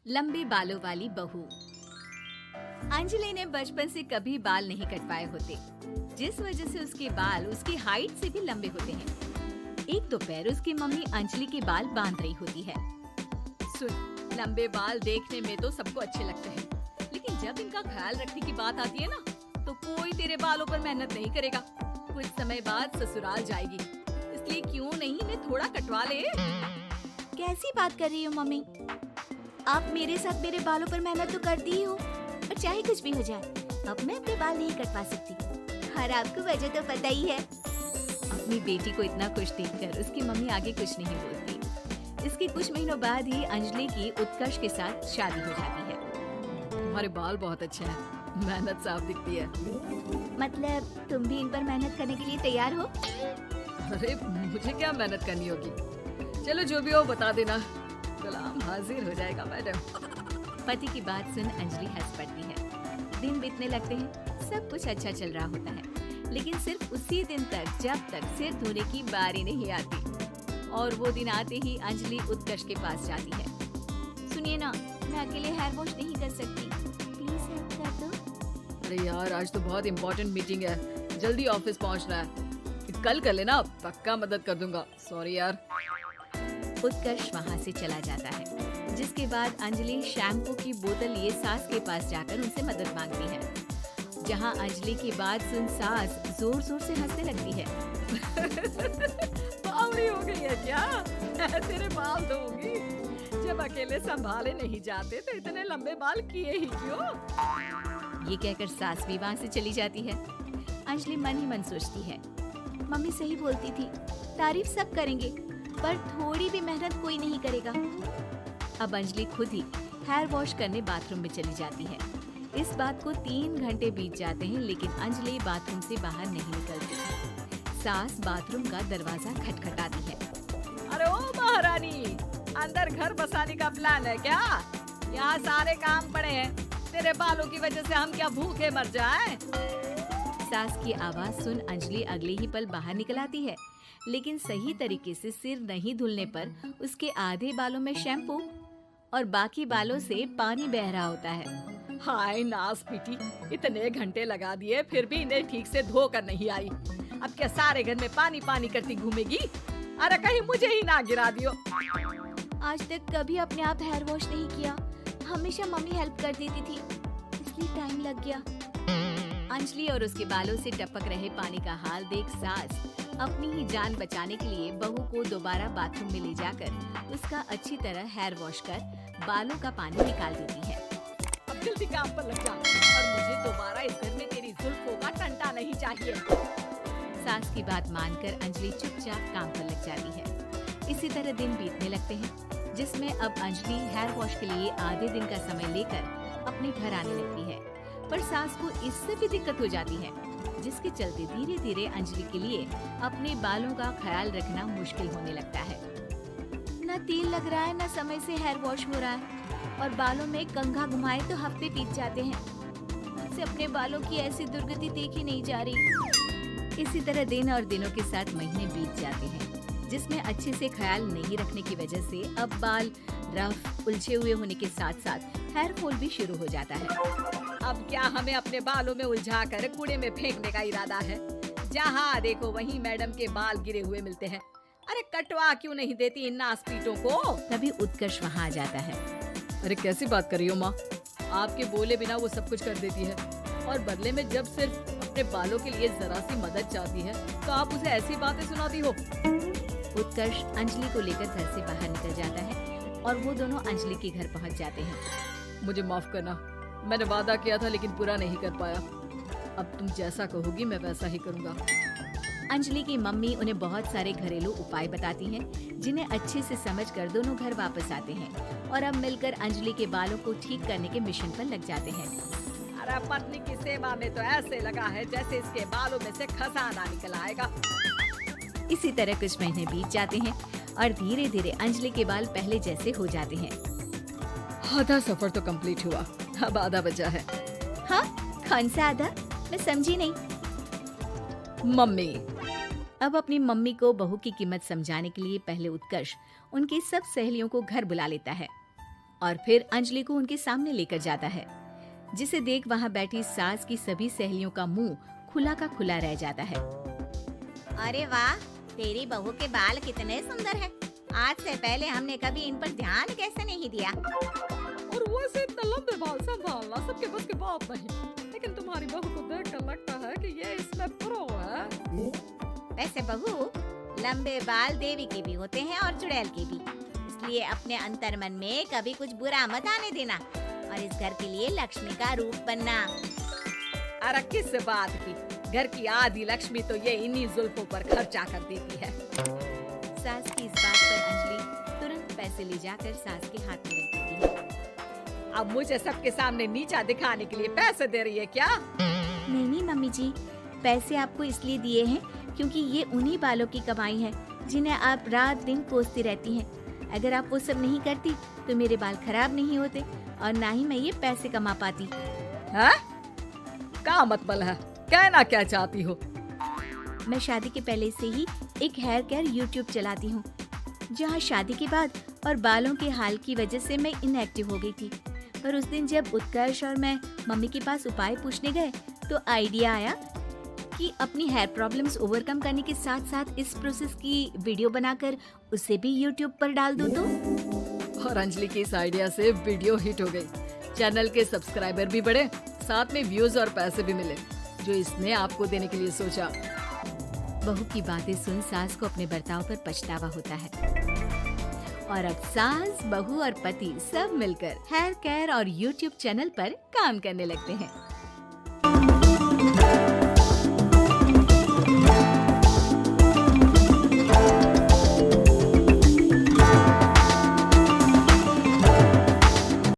लंबे बालों वाली बहू। अंजलि ने बचपन से कभी बाल नहीं कटवाए होते, जिस वजह से उसके बाल उसकी हाइट से भी लंबे होते हैं। एक दोपहर उसकी मम्मी अंजलि के बाल बांध रही होती है। सुन, लंबे बाल देखने में तो सबको अच्छे लगते हैं, लेकिन जब इनका ख्याल रखने की बात आती है ना, तो कोई तेरे बालों पर मेहनत नहीं करेगा। कुछ समय बाद ससुराल जाएगी, इसलिए क्यों नहीं इन्हें थोड़ा कटवा ले। कैसी बात कर रही हो मम्मी? आप मेरे साथ मेरे बालों पर मेहनत तो करती ही हो, और चाहे कुछ भी हो जाए, अब मैं अपने बाल नहीं कटवा सकती। और आपको वजह तो पता ही है। अपनी बेटी को इतना खुश देखकर उसकी मम्मी आगे कुछ नहीं बोलती। इसके कुछ महीनों बाद ही अंजलि की उत्कर्ष के साथ शादी हो जाती है। तुम्हारे बाल बहुत अच्छे हैं, मेहनत साफ दिखती है। मतलब तुम भी इन पर मेहनत करने के लिए तैयार हो? अरे मुझे क्या मेहनत करनी होगी, चलो जो भी हो बता देना, गुलाम हाजिर हो जाएगा मैडम। पति की बात सुन अंजलि हंस पड़ती है। दिन बीतने लगते हैं, सब कुछ अच्छा चल रहा होता है, लेकिन सिर्फ उसी दिन तक जब तक सिर धोने की बारी नहीं आती। और वो दिन आते ही अंजलि उत्कर्ष के पास जाती है। सुनिए ना, मैं अकेले हेयर वॉश नहीं कर सकती, प्लीज हेल्प कर दो। अरे यार, आज तो बहुत इम्पोर्टेंट मीटिंग है, जल्दी ऑफिस पहुंचना है। कल कर लेना, पक्का मदद कर दूंगा। सॉरी यार। उत्कर्ष वहाँ से चला जाता है, जिसके बाद अंजलि शैम्पू की बोतल लिए सास के पास जाकर उनसे मदद मांगती है। जहाँ अंजलि की बात सुन सास जोर जोर से हंसने लगती है। बावड़ी हो गई है क्या? तेरे बाल धोऊंगी। जब अकेले संभाले नहीं जाते तो इतने लंबे बाल किए ही क्यों? ये कहकर सास भी वहाँ से चली जाती है। अंजलि मन ही मन सोचती है, मम्मी सही बोलती थी, तारीफ सब करेंगे, पर थोड़ी भी मेहनत कोई नहीं करेगा। अब अंजलि खुद ही हेयर वॉश करने बाथरूम में चली जाती है। इस बात को 3 घंटे बीत जाते हैं, लेकिन अंजलि बाथरूम से बाहर नहीं निकलती। सास बाथरूम का दरवाजा खटखटाती है। अरे ओ महारानी, अंदर घर बसाने का प्लान है क्या? यहाँ सारे काम पड़े हैं, तेरे बालों की वजह से हम क्या भूखे मर जाएं? सास की आवाज सुन अंजलि अगले ही पल बाहर निकल आती है, लेकिन सही तरीके से सिर नहीं धुलने पर उसके आधे बालों में शैम्पू और बाकी बालों से पानी बह रहा होता है। हाय नास पीटी, इतने घंटे लगा दिए फिर भी इन्हें ठीक से धो कर नहीं आई। अब क्या सारे घर में पानी पानी करती घूमेगी? अरे कहीं मुझे ही ना गिरा दियो। आज तक कभी अपने आप हेयर वॉश नहीं किया, हमेशा मम्मी हेल्प कर देती थी, इसलिए टाइम लग गया। अंजलि और उसके बालों से टपक रहे पानी का हाल देख सास अपनी ही जान बचाने के लिए बहू को दोबारा बाथरूम में ले जाकर उसका अच्छी तरह हेयर वॉश कर बालों का पानी निकाल देती है। अब जल्दी काम पर लग जा, और मुझे दोबारा इस घर में तेरी जुल्फों का टंटा नहीं चाहिए। सास की बात मानकर अंजलि चुपचाप काम पर लग जाती है। इसी तरह दिन बीतने लगते हैं, जिसमें अब अंजलि हेयर वॉश के लिए आधे दिन का समय लेकर अपने घर आने लगती है। पर सास को इससे भी दिक्कत हो जाती है, जिसके चलते धीरे धीरे अंजलि के लिए अपने बालों का ख्याल रखना मुश्किल होने लगता है। न तेल लग रहा है, न समय से हेयर वॉश हो रहा है, और बालों में कंघा घुमाए तो हफ्ते बीत जाते हैं। मुझसे अपने बालों की ऐसी दुर्गति देखी नहीं जा रही। इसी तरह दिन और दिनों के साथ महीने बीत जाते हैं, जिसमें अच्छे से ख्याल नहीं रखने की वजह से अब बाल रफ उलझे हुए होने के साथ साथ हेयर फॉल भी शुरू हो जाता है। अब क्या हमें अपने बालों में उलझा कर कूड़े में फेंकने का इरादा है? जहाँ देखो वहीं मैडम के बाल गिरे हुए मिलते हैं। अरे कटवा क्यों नहीं देती इन नासपीटों को? तभी उत्कर्ष वहाँ आ जाता है। अरे कैसी बात कर रही हो माँ? आपके बोले बिना वो सब कुछ कर देती है, और बदले में जब सिर्फ अपने बालों के लिए जरा सी मदद चाहती है तो आप उसे ऐसी बातें सुनाती हो। उत्कर्ष अंजलि को लेकर घर से बाहर निकल जाता है, और वो दोनों अंजलि के घर पहुँच जाते हैं। मुझे माफ करना, मैंने वादा किया था लेकिन पूरा नहीं कर पाया। अब तुम जैसा कहोगी मैं वैसा ही करूँगा। अंजलि की मम्मी उन्हें बहुत सारे घरेलू उपाय बताती हैं, जिन्हें अच्छे से समझकर दोनों घर वापस आते हैं, और अब मिलकर अंजलि के बालों को ठीक करने के मिशन पर लग जाते हैं। अरे पत्नी की सेवा में तो ऐसे लगा है जैसे इसके बालों में से खजाना निकल आएगा। इसी तरह कुछ महीने बीत जाते हैं, और धीरे धीरे अंजलि के बाल पहले जैसे हो जाते हैं। आधा सफर तो कंप्लीट हुआ, अब आधा बचा है। हाँ, कौन सा आधा? मैं समझी नहीं। मम्मी। अब अपनी मम्मी को बहू की कीमत समझाने के लिए पहले उत्कर्ष उनकी सब सहेलियों को घर बुला लेता है, और फिर अंजलि को उनके सामने लेकर जाता है, जिसे देख वहाँ बैठी सास की सभी सहेलियों का मुंह खुला का खुला रह जाता है। अरे वाह, तेरी बहू के बाल कितने सुंदर हैं। आज से पहले हमने कभी इन पर ध्यान कैसे नहीं दिया। और वैसे इतने लंबे बाल संभालना सबके बस की बात नहीं, लेकिन तुम्हारी बहू को देखकर लगता है कि ये इसमें प्रो है। वैसे बहू, लंबे बाल देवी के भी होते हैं और चुड़ैल के भी, इसलिए अपने अंतर मन में कभी कुछ बुरा मत आने देना और इस घर के लिए लक्ष्मी का रूप बनना। अरे किस बात की, घर की आधी लक्ष्मी तो ये इन्हीं जुल्फों पर खर्चा कर देती है। सास की इस बात पर अंजलि तुरंत पैसे ले जाकर सास के हाथ में रख देती है। अब मुझे सबके सामने नीचा दिखाने के लिए पैसे दे रही है क्या? नहीं नहीं मम्मी जी, पैसे आपको इसलिए दिए हैं क्योंकि ये उन्हीं बालों की कमाई है जिन्हें आप रात दिन कोसती रहती हैं। अगर आप वो सब नहीं करती तो मेरे बाल खराब नहीं होते और ना ही मैं ये पैसे कमा पाती। है? क्या मतलब है? कहना क्या चाहती हो? मैं शादी के पहले से ही एक हेयर केयर यूट्यूब चलाती हूँ, जहाँ शादी के बाद और बालों के हाल की वजह से मैं इनएक्टिव हो गई थी। पर उस दिन जब उत्कर्ष और मैं मम्मी के पास उपाय पूछने गए तो आइडिया आया कि अपनी हेयर प्रॉब्लम्स ओवरकम करने के साथ साथ इस प्रोसेस की वीडियो बनाकर उसे भी यूट्यूब पर डाल दूँ तो। और अंजलि की इस आइडिया से वीडियो हिट हो गई, चैनल के सब्सक्राइबर भी बढ़े, साथ में व्यूज और पैसे भी मिले जो इसने आपको देने के लिए सोचा। बहू की बातें सुन सास को अपने बर्ताव पर पछतावा होता है और अब सास, बहू और पति सब मिलकर हेयर केयर और यूट्यूब चैनल पर काम करने लगते हैं।